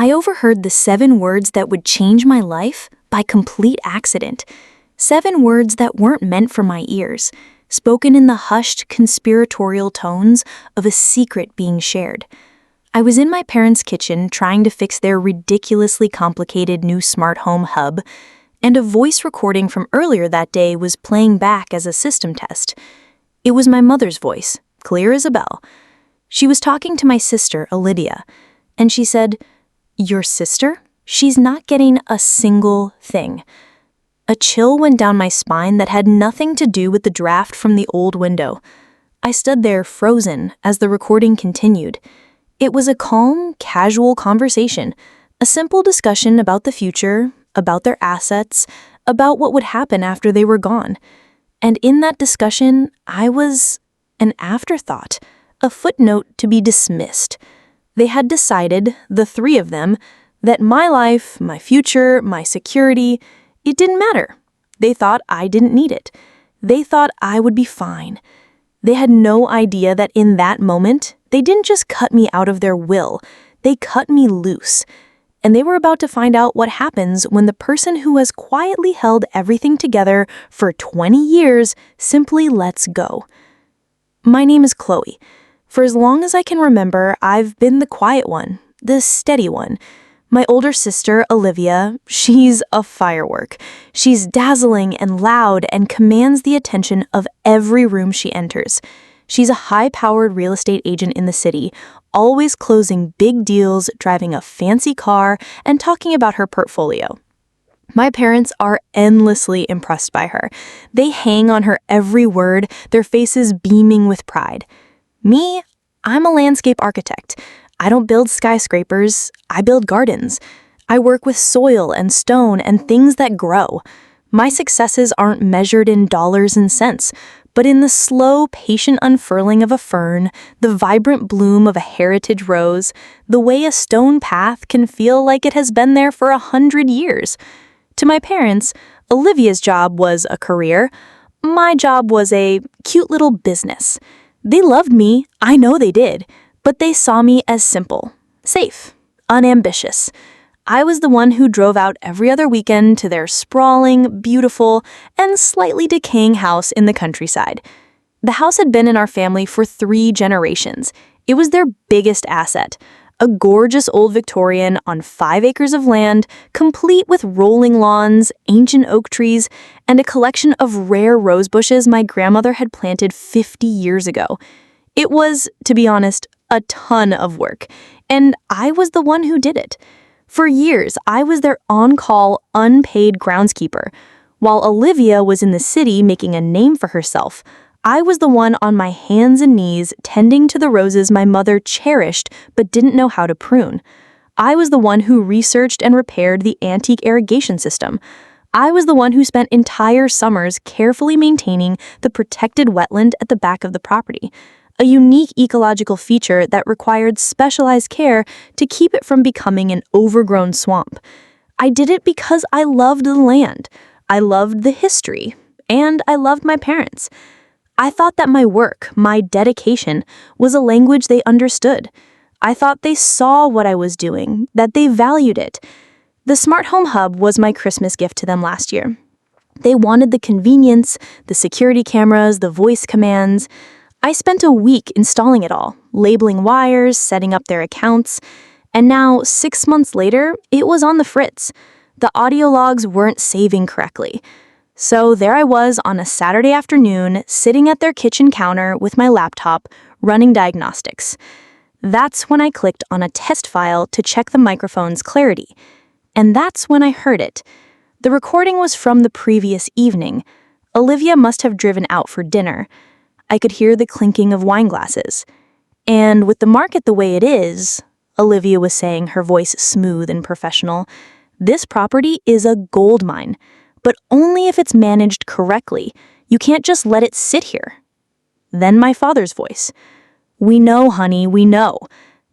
I overheard the 7 words that would change my life by complete accident. 7 words that weren't meant for my ears, spoken in the hushed, conspiratorial tones of a secret being shared. I was in my parents' kitchen trying to fix their ridiculously complicated new smart home hub, and a voice recording from earlier that day was playing back as a system test. It was my mother's voice, clear as a bell. She was talking to my sister, Olivia, and she said, "Your sister? She's not getting a single thing." A chill went down my spine that had nothing to do with the draft from the old window. I stood there frozen as the recording continued. It was a calm, casual conversation, a simple discussion about the future, about their assets, about what would happen after they were gone. And in that discussion, I was an afterthought, a footnote to be dismissed. They had decided, the 3 of them, that my life, my future, my security, it didn't matter. They thought I didn't need it. They thought I would be fine. They had no idea that in that moment, they didn't just cut me out of their will, they cut me loose. And they were about to find out what happens when the person who has quietly held everything together for 20 years simply lets go. My name is Chloe. For as long as I can remember, I've been the quiet one, the steady one. My older sister, Olivia, she's a firework. She's dazzling and loud and commands the attention of every room she enters. She's a high-powered real estate agent in the city, always closing big deals, driving a fancy car, and talking about her portfolio. My parents are endlessly impressed by her. They hang on her every word, their faces beaming with pride. Me, I'm a landscape architect. I don't build skyscrapers, I build gardens. I work with soil and stone and things that grow. My successes aren't measured in dollars and cents, but in the slow, patient unfurling of a fern, the vibrant bloom of a heritage rose, the way a stone path can feel like it has been there for 100 years. To my parents, Olivia's job was a career. My job was a cute little business. They loved me, I know they did, but they saw me as simple, safe, unambitious. I was the one who drove out every other weekend to their sprawling, beautiful, and slightly decaying house in the countryside. The house had been in our family for 3 generations. It was their biggest asset, a gorgeous old Victorian on 5 acres of land, complete with rolling lawns, ancient oak trees, and a collection of rare rose bushes my grandmother had planted 50 years ago. It was, to be honest, a ton of work, and I was the one who did it. For years, I was their on-call, unpaid groundskeeper. While Olivia was in the city making a name for herself, I was the one on my hands and knees tending to the roses my mother cherished but didn't know how to prune. I was the one who researched and repaired the antique irrigation system. I was the one who spent entire summers carefully maintaining the protected wetland at the back of the property, a unique ecological feature that required specialized care to keep it from becoming an overgrown swamp. I did it because I loved the land, I loved the history, and I loved my parents. I thought that my work, my dedication, was a language they understood. I thought they saw what I was doing, that they valued it. The Smart Home Hub was my Christmas gift to them last year. They wanted the convenience, the security cameras, the voice commands. I spent a week installing it all, labeling wires, setting up their accounts, and now, 6 months later, it was on the fritz. The audio logs weren't saving correctly. So there I was on a Saturday afternoon, sitting at their kitchen counter with my laptop, running diagnostics. That's when I clicked on a test file to check the microphone's clarity. And that's when I heard it. The recording was from the previous evening. Olivia must have driven out for dinner. I could hear the clinking of wine glasses. And with the market the way it is, Olivia was saying, her voice smooth and professional, this property is a gold mine, but only if it's managed correctly. You can't just let it sit here. Then my father's voice. We know, honey, we know.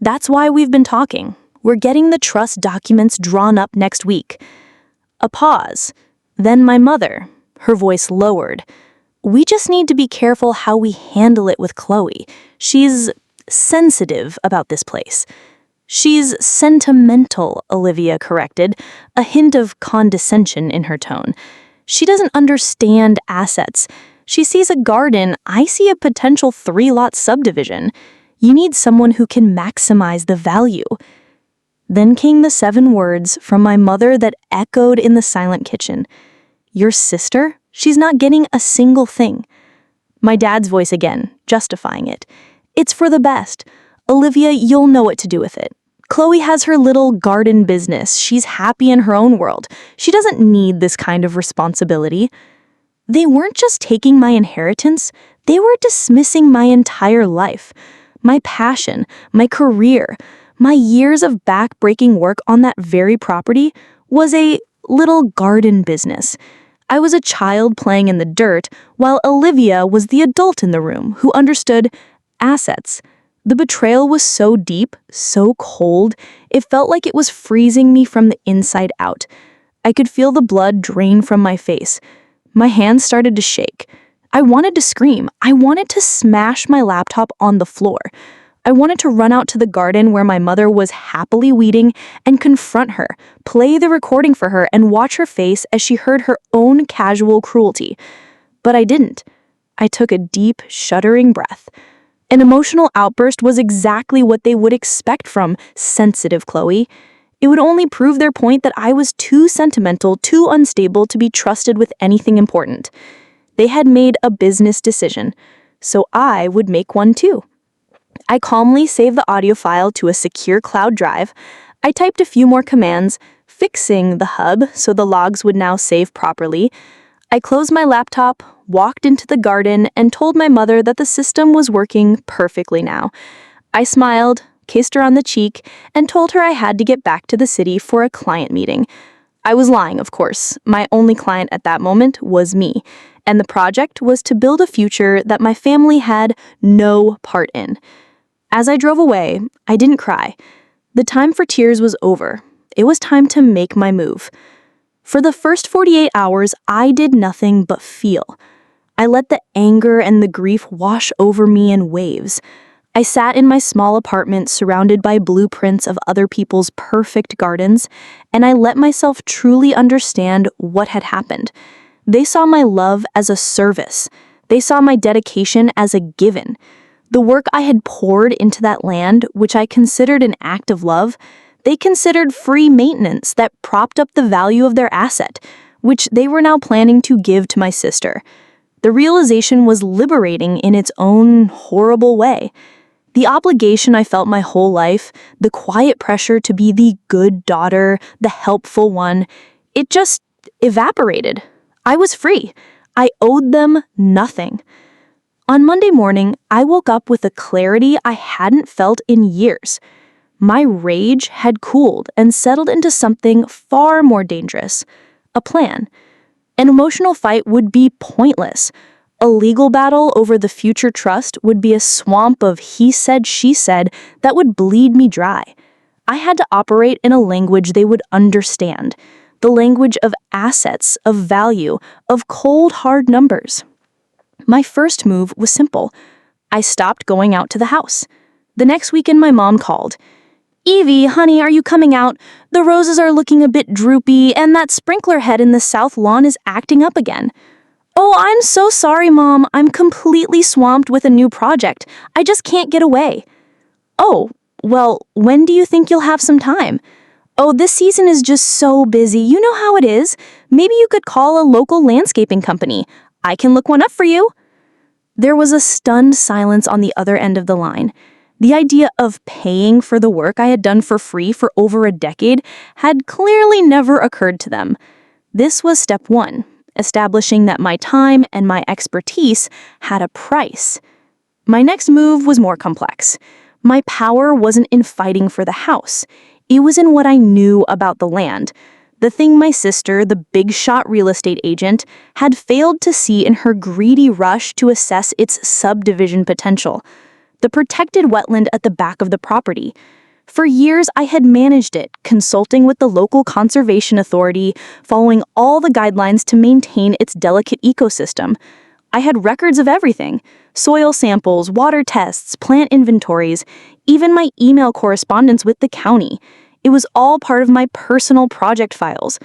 That's why we've been talking. We're getting the trust documents drawn up next week. A pause. Then my mother, her voice lowered. We just need to be careful how we handle it with Chloe. She's sensitive about this place. She's sentimental, Olivia corrected, a hint of condescension in her tone. She doesn't understand assets. She sees a garden, I see a potential 3-lot subdivision. You need someone who can maximize the value. Then came the 7 words from my mother that echoed in the silent kitchen. Your sister? She's not getting a single thing. My dad's voice again, justifying it. It's for the best. Olivia, you'll know what to do with it. Chloe has her little garden business. She's happy in her own world. She doesn't need this kind of responsibility. They weren't just taking my inheritance, they were dismissing my entire life. My passion, my career, my years of back-breaking work on that very property was a little garden business. I was a child playing in the dirt, while Olivia was the adult in the room who understood assets. The betrayal was so deep, so cold, it felt like it was freezing me from the inside out. I could feel the blood drain from my face. My hands started to shake. I wanted to scream. I wanted to smash my laptop on the floor. I wanted to run out to the garden where my mother was happily weeding and confront her, play the recording for her, and watch her face as she heard her own casual cruelty. But I didn't. I took a deep, shuddering breath. An emotional outburst was exactly what they would expect from sensitive Chloe. It would only prove their point that I was too sentimental, too unstable to be trusted with anything important. They had made a business decision, so I would make one too. I calmly saved the audio file to a secure cloud drive. I typed a few more commands, fixing the hub so the logs would now save properly. I closed my laptop, walked into the garden, and told my mother that the system was working perfectly now. I smiled, kissed her on the cheek, and told her I had to get back to the city for a client meeting. I was lying, of course. My only client at that moment was me, and the project was to build a future that my family had no part in. As I drove away, I didn't cry. The time for tears was over. It was time to make my move. For the first 48 hours, I did nothing but feel. I let the anger and the grief wash over me in waves. I sat in my small apartment surrounded by blueprints of other people's perfect gardens, and I let myself truly understand what had happened. They saw my love as a service. They saw my dedication as a given. The work I had poured into that land, which I considered an act of love, they considered free maintenance that propped up the value of their asset, which they were now planning to give to my sister. The realization was liberating in its own horrible way. The obligation I felt my whole life, the quiet pressure to be the good daughter, the helpful one, it just evaporated. I was free. I owed them nothing. On Monday morning, I woke up with a clarity I hadn't felt in years. My rage had cooled and settled into something far more dangerous, a plan. An emotional fight would be pointless. A legal battle over the future trust would be a swamp of he said, she said that would bleed me dry. I had to operate in a language they would understand, the language of assets, of value, of cold, hard numbers. My first move was simple. I stopped going out to the house. The next weekend, my mom called. Evie, honey, are you coming out? The roses are looking a bit droopy, and that sprinkler head in the south lawn is acting up again. Oh, I'm so sorry, Mom. I'm completely swamped with a new project. I just can't get away. Oh, well, when do you think you'll have some time? Oh, this season is just so busy. You know how it is. Maybe you could call a local landscaping company. I can look one up for you. There was a stunned silence on the other end of the line. The idea of paying for the work I had done for free for over a decade had clearly never occurred to them. This was step 1, establishing that my time and my expertise had a price. My next move was more complex. My power wasn't in fighting for the house. It was in what I knew about the land. The thing my sister, the big-shot real estate agent, had failed to see in her greedy rush to assess its subdivision potential. The protected wetland at the back of the property. For years, I had managed it, consulting with the local conservation authority, following all the guidelines to maintain its delicate ecosystem. I had records of everything, soil samples, water tests, plant inventories, even my email correspondence with the county. It was all part of my personal project files.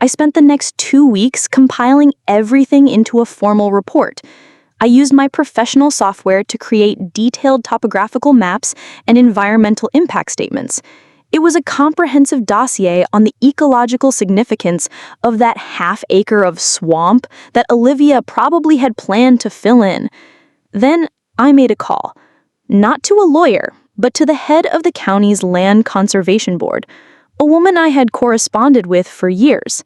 I spent the next 2 weeks compiling everything into a formal report. I used my professional software to create detailed topographical maps and environmental impact statements. It was a comprehensive dossier on the ecological significance of that half-acre of swamp that Olivia probably had planned to fill in. Then I made a call, not to a lawyer, but to the head of the county's Land Conservation Board, a woman I had corresponded with for years.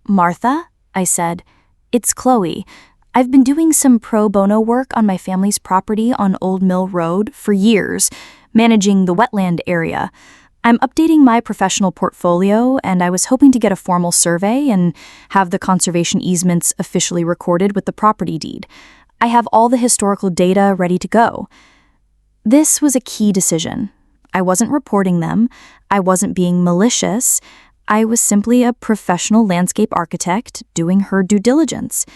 "Martha," I said, "it's Chloe. I've been doing some pro bono work on my family's property on Old Mill Road for years, managing the wetland area. I'm updating my professional portfolio, and I was hoping to get a formal survey and have the conservation easements officially recorded with the property deed. I have all the historical data ready to go." This was a key decision. I wasn't reporting them. I wasn't being malicious. I was simply a professional landscape architect doing her due diligence.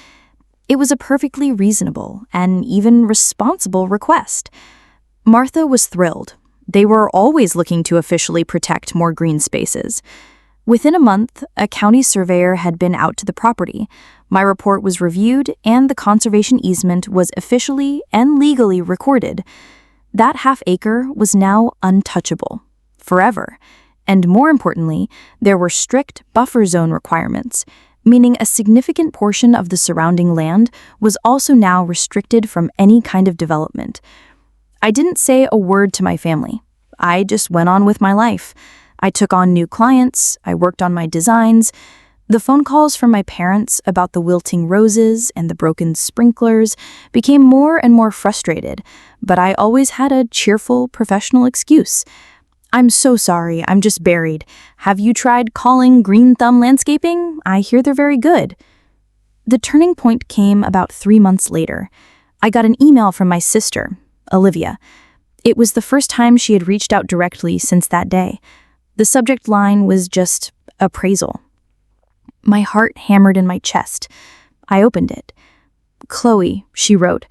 It was a perfectly reasonable and even responsible request. Martha was thrilled. They were always looking to officially protect more green spaces. Within a month, a county surveyor had been out to the property. My report was reviewed, and the conservation easement was officially and legally recorded. That half-acre was now untouchable, forever. And more importantly, there were strict buffer zone requirements, meaning a significant portion of the surrounding land was also now restricted from any kind of development. I didn't say a word to my family. I just went on with my life. I took on new clients. I worked on my designs. The phone calls from my parents about the wilting roses and the broken sprinklers became more and more frustrated, but I always had a cheerful, professional excuse. "I'm so sorry, I'm just buried. Have you tried calling Green Thumb Landscaping? I hear they're very good." The turning point came about 3 months later. I got an email from my sister, Olivia. It was the first time she had reached out directly since that day. The subject line was just appraisal. My heart hammered in my chest. I opened it. "Chloe," she wrote,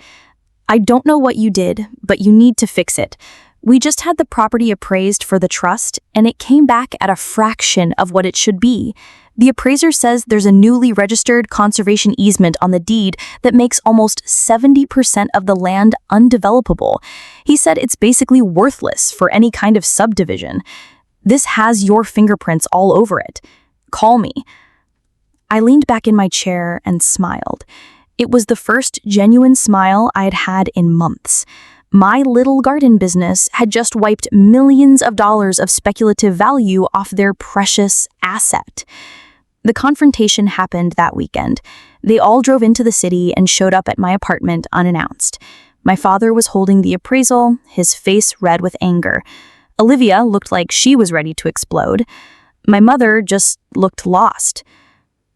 "I don't know what you did, but you need to fix it. We just had the property appraised for the trust, and it came back at a fraction of what it should be. The appraiser says there's a newly registered conservation easement on the deed that makes almost 70% of the land undevelopable. He said it's basically worthless for any kind of subdivision. This has your fingerprints all over it. Call me." I leaned back in my chair and smiled. It was the first genuine smile I had had in months. My little garden business had just wiped millions of dollars of speculative value off their precious asset. The confrontation happened that weekend. They all drove into the city and showed up at my apartment unannounced. My father was holding the appraisal, his face red with anger. Olivia looked like she was ready to explode. My mother just looked lost.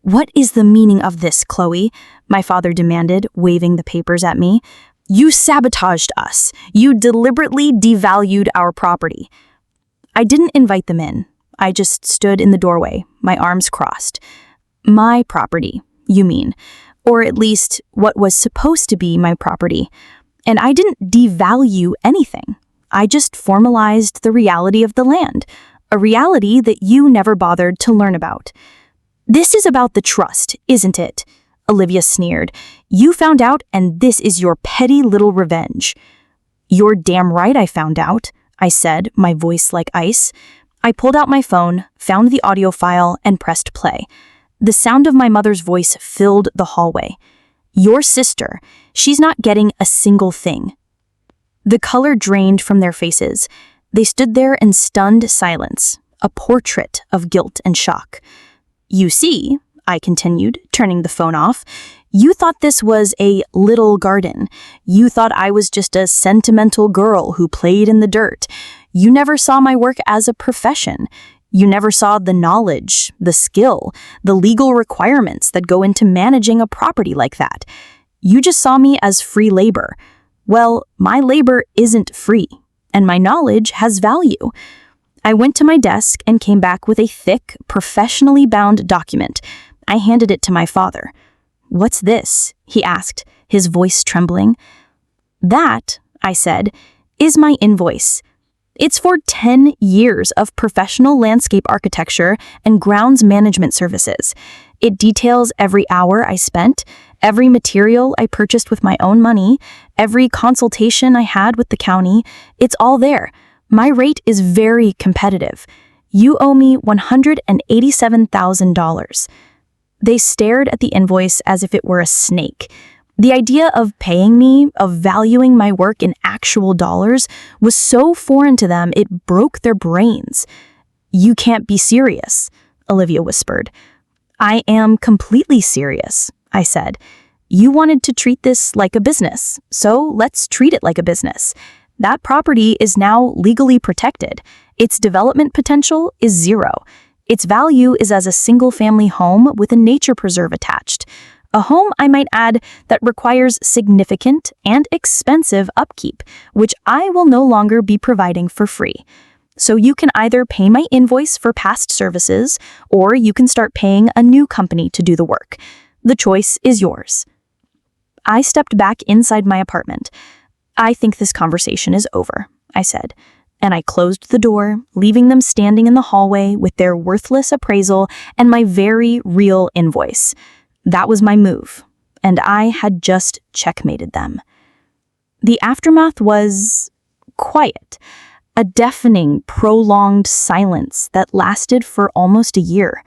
"What is the meaning of this, Chloe?" my father demanded, waving the papers at me. "You sabotaged us. You deliberately devalued our property." I didn't invite them in. I just stood in the doorway, my arms crossed. "My property, you mean? Or at least what was supposed to be my property. And I didn't devalue anything. I just formalized the reality of the land, a reality that you never bothered to learn about." "This is about the trust, isn't it?" Olivia sneered. "You found out, and this is your petty little revenge." "You're damn right I found out," I said, my voice like ice. I pulled out my phone, found the audio file, and pressed play. The sound of my mother's voice filled the hallway. "Your sister, she's not getting a single thing." The color drained from their faces. They stood there in stunned silence, a portrait of guilt and shock. "You see," I continued, turning the phone off, "you thought this was a little garden. You thought I was just a sentimental girl who played in the dirt. You never saw my work as a profession. You never saw the knowledge, the skill, the legal requirements that go into managing a property like that. You just saw me as free labor. Well, my labor isn't free, and my knowledge has value." I went to my desk and came back with a thick, professionally bound document. I handed it to my father. "What's this?" he asked, his voice trembling. "That," I said, "is my invoice. It's for 10 years of professional landscape architecture and grounds management services. It details every hour I spent, every material I purchased with my own money, every consultation I had with the county. It's all there. My rate is very competitive. You owe me $187,000. They stared at the invoice as if it were a snake. The idea of paying me, of valuing my work in actual dollars, was so foreign to them it broke their brains. "You can't be serious," Olivia whispered. "I am completely serious," I said. "You wanted to treat this like a business, so let's treat it like a business. That property is now legally protected. Its development potential is zero. Its value is as a single-family home with a nature preserve attached. A home, I might add, that requires significant and expensive upkeep, which I will no longer be providing for free. So you can either pay my invoice for past services, or you can start paying a new company to do the work. The choice is yours." I stepped back inside my apartment. "I think this conversation is over," I said, and I closed the door, leaving them standing in the hallway with their worthless appraisal and my very real invoice. That was my move, and I had just checkmated them. The aftermath was quiet, a deafening, prolonged silence that lasted for almost a year.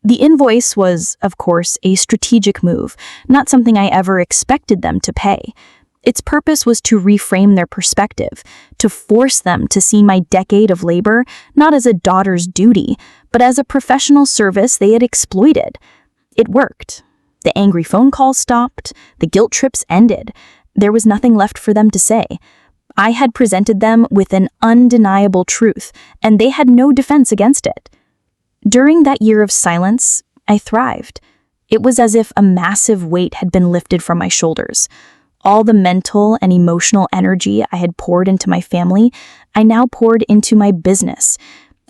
The invoice was, of course, a strategic move, not something I ever expected them to pay. Its purpose was to reframe their perspective, to force them to see my decade of labor not as a daughter's duty, but as a professional service they had exploited. It worked. The angry phone calls stopped, the guilt trips ended. There was nothing left for them to say. I had presented them with an undeniable truth, and they had no defense against it. During that year of silence, I thrived. It was as if a massive weight had been lifted from my shoulders. All the mental and emotional energy I had poured into my family, I now poured into my business.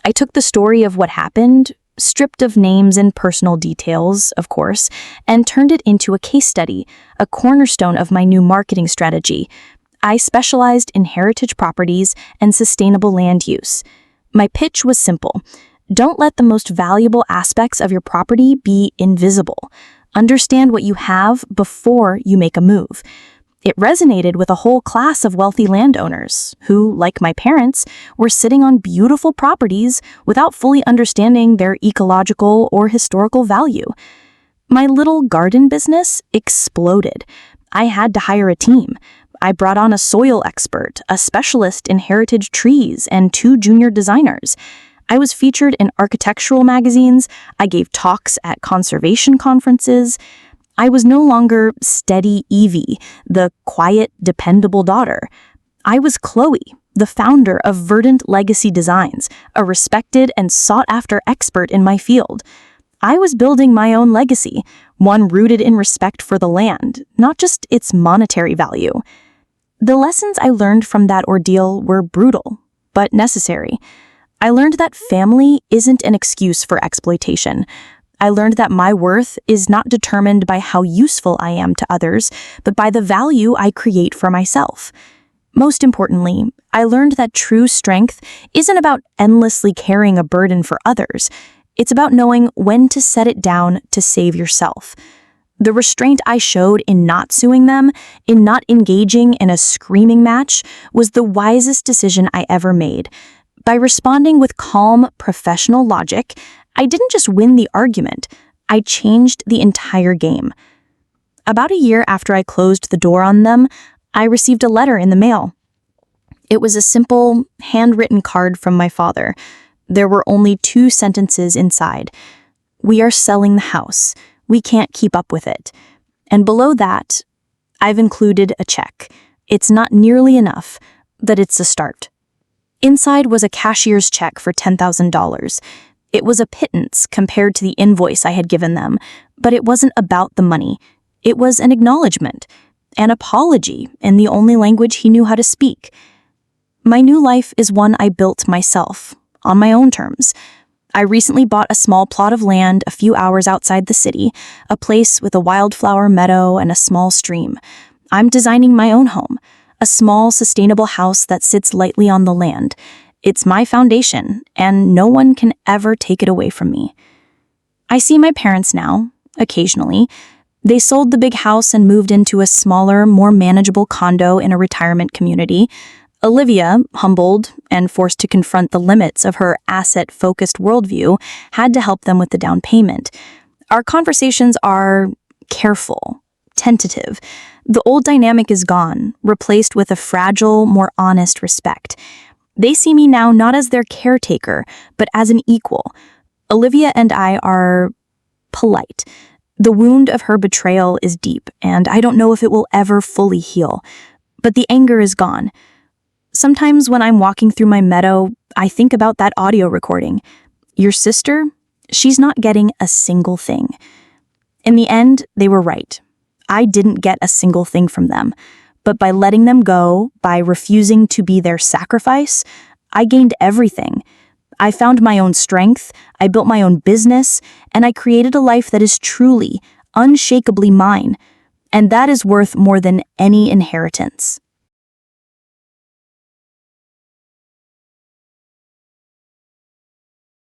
I took the story of what happened, stripped of names and personal details, of course, and turned it into a case study, a cornerstone of my new marketing strategy. I specialized in heritage properties and sustainable land use. My pitch was simple. Don't let the most valuable aspects of your property be invisible. Understand what you have before you make a move. It resonated with a whole class of wealthy landowners who, like my parents, were sitting on beautiful properties without fully understanding their ecological or historical value. My little garden business exploded. I had to hire a team. I brought on a soil expert, a specialist in heritage trees, and 2 junior designers. I was featured in architectural magazines. I gave talks at conservation conferences. I was no longer steady Evie, the quiet, dependable daughter. I was Chloe, the founder of Verdant Legacy Designs, a respected and sought-after expert in my field. I was building my own legacy, one rooted in respect for the land, not just its monetary value. The lessons I learned from that ordeal were brutal, but necessary. I learned that family isn't an excuse for exploitation. I learned that my worth is not determined by how useful I am to others, but by the value I create for myself. Most importantly, I learned that true strength isn't about endlessly carrying a burden for others. It's about knowing when to set it down to save yourself. The restraint I showed in not suing them, in not engaging in a screaming match, was the wisest decision I ever made. By responding with calm, professional logic, I didn't just win the argument, I changed the entire game. About a year after I closed the door on them, I received a letter in the mail. It was a simple, handwritten card from my father. There were only 2 sentences inside. "We are selling the house. We can't keep up with it." And below that, I've included a check. It's not nearly enough, but it's a start. Inside was a cashier's check for $10,000. It was a pittance compared to the invoice I had given them, but it wasn't about the money. It was an acknowledgement, an apology in the only language he knew how to speak. My new life is one I built myself, on my own terms. I recently bought a small plot of land a few hours outside the city, a place with a wildflower meadow and a small stream. I'm designing my own home. a small, sustainable house that sits lightly on the land. It's my foundation, and no one can ever take it away from me. I see my parents now, occasionally. They sold the big house and moved into a smaller, more manageable condo in a retirement community. Olivia, humbled and forced to confront the limits of her asset-focused worldview, had to help them with the down payment. Our conversations are careful, tentative. The old dynamic is gone, replaced with a fragile, more honest respect. They see me now not as their caretaker, but as an equal. Olivia and I are polite. The wound of her betrayal is deep, and I don't know if it will ever fully heal. But the anger is gone. Sometimes when I'm walking through my meadow, I think about that audio recording. Your sister? She's not getting a single thing. In the end, they were right. I didn't get a single thing from them. But by letting them go, by refusing to be their sacrifice, I gained everything. I found my own strength, I built my own business, and I created a life that is truly, unshakably mine. And that is worth more than any inheritance.